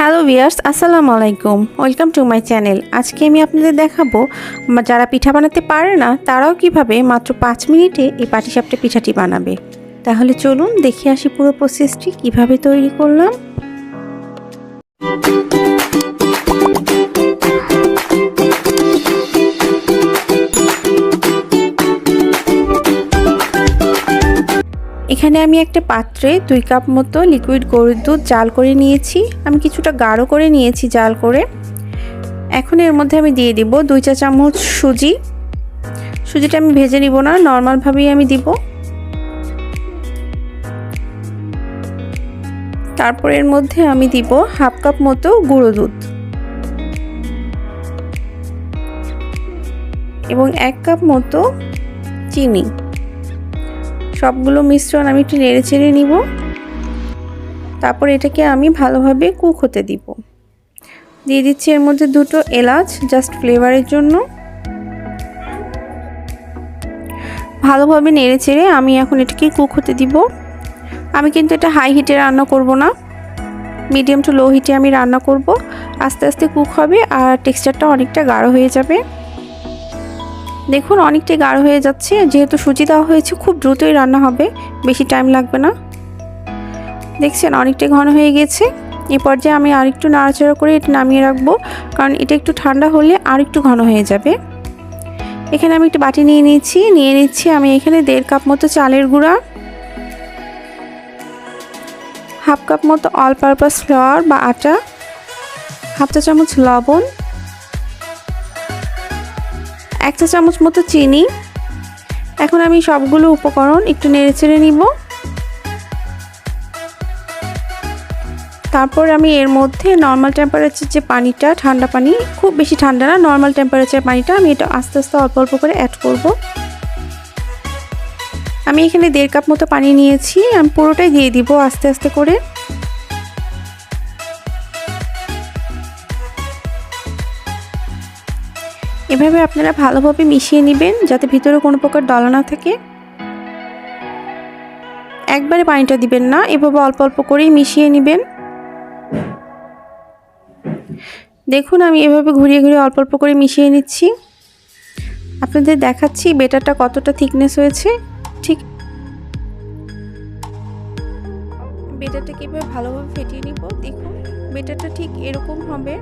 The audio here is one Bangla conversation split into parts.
হ্যালো ভিউয়ার্স, আসসালামু আলাইকুম। Welcome to my channel. আজকে আমি আপনাদের দেখাবো যারা পিঠা বানাতে পারে না তারাও কিভাবে মাত্র 5 মিনিটে এই পাটিসাপটা পিঠাটি বানাবে। তাহলে চলুন দেখে আসি পুরো প্রসেসটি কিভাবে তৈরি করলাম। এখানে আমি একটা পাত্রে 2 কাপ মতো লিকুইড গরুর দুধ জাল করে নিয়েছি। আমি কিছুটা গাঢ় করে নিয়েছি জাল করে। এখন এর মধ্যে আমি দিয়ে দিব 2 চা চামচ সুজি। সুজিটা আমি ভেজে নিব না, নর্মালভাবেই আমি দিব। তারপর এর মধ্যে আমি দিব হাফ কাপ মতো গুঁড়ো দুধ এবং 1 কাপ মতো চিনি। সবগুলো মিশ্রণ আমি একটু নেড়ে চেড়ে নিব। তারপর এটাকে আমি ভালোভাবে কুক হতে দিব। দিয়ে দিচ্ছি এর মধ্যে 2টো এলাচ জাস্ট ফ্লেভারের জন্য। ভালোভাবে নেড়ে চেড়ে আমি এখন এটাকে কুক হতে দিব। আমি কিন্তু এটা হাই হিটে রান্না করব না, মিডিয়াম টু লো হিটে আমি রান্না করব। আস্তে আস্তে কুক হবে আর টেক্সচারটা অনেকটা গাঢ় হয়ে যাবে। দেখুন অনেকটাই গাঢ় হয়ে যাচ্ছে। যেহেতু সুজি দেওয়া হয়েছে খুব দ্রুতই রান্না হবে, বেশি টাইম লাগবে না। দেখছেন অনেকটাই ঘন হয়ে গেছে। এই পর্যায়ে আমি আরেকটু নাড়াচাড়া করে এটা নামিয়ে রাখবো, কারণ এটা একটু ঠান্ডা হলে আরেকটু ঘন হয়ে যাবে। এখানে আমি একটা বাটি নিয়ে নিচ্ছি আমি এখানে 1.5 কাপ মতো চালের গুঁড়া, হাফ কাপ মতো অল পারপাস ফ্লাওয়ার বা আটা, হাফ চা চামচ লবণ, 1 চা চামচ মতো চিনি। এখন আমি সবগুলো উপকরণ একটু নেড়ে চেড়ে নিব। তারপর আমি এর মধ্যে নর্মাল টেম্পারেচার যে পানিটা, ঠান্ডা পানি, খুব বেশি ঠান্ডা না, নর্মাল টেম্পারেচার পানিটা আমি এটা আস্তে আস্তে অল্প অল্প করে অ্যাড করব। আমি এখানে 1.5 কাপ মতো পানি নিয়েছি, আমি পুরোটাই দিয়ে দিব আস্তে আস্তে করে। এভাবে আপনারা ভালোভাবে মিশিয়ে নেবেন যাতে ভিতরে কোনো প্রকার দলা না থাকে। একবারে পানিটা দিবেন না, এভাবে অল্প অল্প করেই মিশিয়ে নেবেন। দেখুন আমি এভাবে ঘুরিয়ে ঘুরিয়ে অল্প অল্প করে মিশিয়ে নিচ্ছি। আপনাদের দেখাচ্ছি বেটারটা কতটা থিকনেস হয়েছে। ঠিক বেটারটাকে এভাবে ভালোভাবে ফেটিয়ে নিব। দেখুন বেটারটা ঠিক এরকম হবে।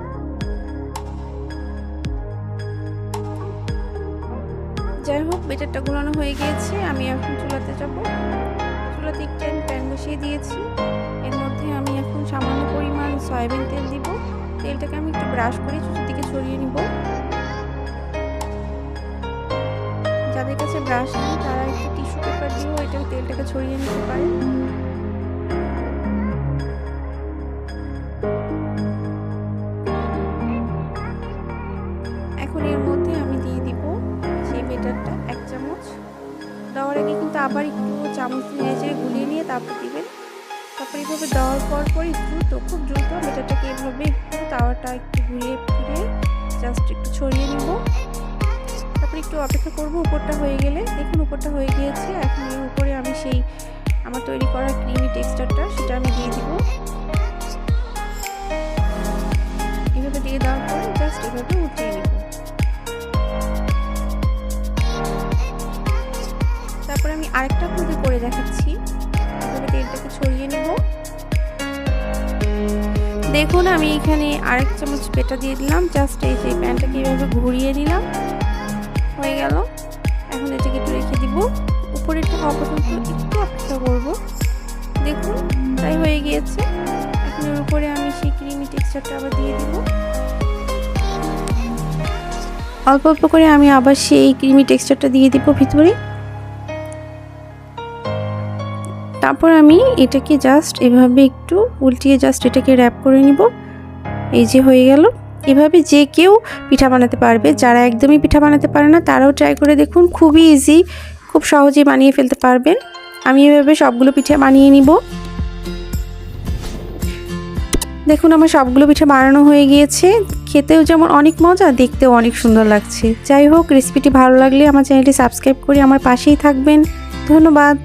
যাই হোক, বেটারটা ঘোরানো হয়ে গিয়েছে। আমি এখন চুলাতে যাব। চুলাতে একটু আমি প্যান বসিয়ে দিয়েছি। এর মধ্যে আমি এখন সামান্য পরিমাণ সয়াবিন তেল দিব। তেলটাকে আমি একটু ব্রাশ করে চতুর্দিকে ছড়িয়ে নিব। যাদের কাছে ব্রাশ নেই তারা একটু টিস্যু পেপার দিয়েও এটা তেলটাকে ছড়িয়ে নিতে পারে। এখন এর মধ্যে আমি দিয়ে দিব সেই বেটারটা 1 চামচ। দেওয়ার আগে কিন্তু আবার একটু চামচ দিয়ে নেড়ে গুলিয়ে নিয়ে তারপর দিবেন। তারপর এইভাবে দেওয়ার পর খুব দ্রুত বেটারটাকে এভাবে একটু তাওয়াটা একটু ঘুরিয়ে ফিরিয়ে জাস্ট একটু ছড়িয়ে নিব। তারপর একটু অপেক্ষা করব উপরটা হয়ে গেলে। দেখুন উপরটা হয়ে গিয়েছে। এখন এর উপরে আমি সেই আমার তৈরি করা ক্রিমি টেক্সচারটা সেটা আমি দিয়ে দিব। এভাবে দিয়ে দেওয়ার পরে জাস্ট এভাবে উঠিয়ে নিব। তারপরে আমি আরেকটা ভাবে করে দেখাচ্ছি। এভাবে তেলটাকে ছড়িয়ে নেব। দেখুন আমি এখানে 1 চামচ বেটা দিয়ে দিলাম। জাস্ট এই যে প্যানটাকে এভাবে ঘুরিয়ে নিলাম, হয়ে গেল। এখন এটাকে একটু রেখে দিব। উপরেরটা হওয়া পর্যন্ত একটু অপেক্ষা করব। দেখুন তাই হয়ে গিয়েছে। এখন এর উপরে আমি সেই ক্রিমি টেক্সচারটা আবার দিয়ে দিব। অল্প অল্প করে আমি আবার সেই ক্রিমি টেক্সচারটা দিয়ে দিব ভিতরে। তারপর আমি এটাকে জাস্ট এভাবে একটু উল্টিয়ে জাস্ট এটাকে র্যাপ করে নিব। এই যে হয়ে গেল। এভাবে যে কেউ পিঠা বানাতে পারবে। যারা একদমই পিঠা বানাতে পারে না তারাও ট্রাই করে দেখুন, খুবই ইজি, খুব সহজেই বানিয়ে ফেলতে পারবেন। আমি এভাবে সবগুলো পিঠা বানিয়ে নিব। দেখুন আমার সবগুলো পিঠা বানানো হয়ে গিয়েছে। খেতেও যেমন অনেক মজা, দেখতেও অনেক সুন্দর লাগছে। যাই হোক, রেসিপিটি ভালো লাগলে আমার চ্যানেলটি সাবস্ক্রাইব করে আমার পাশেই থাকবেন। ধন্যবাদ।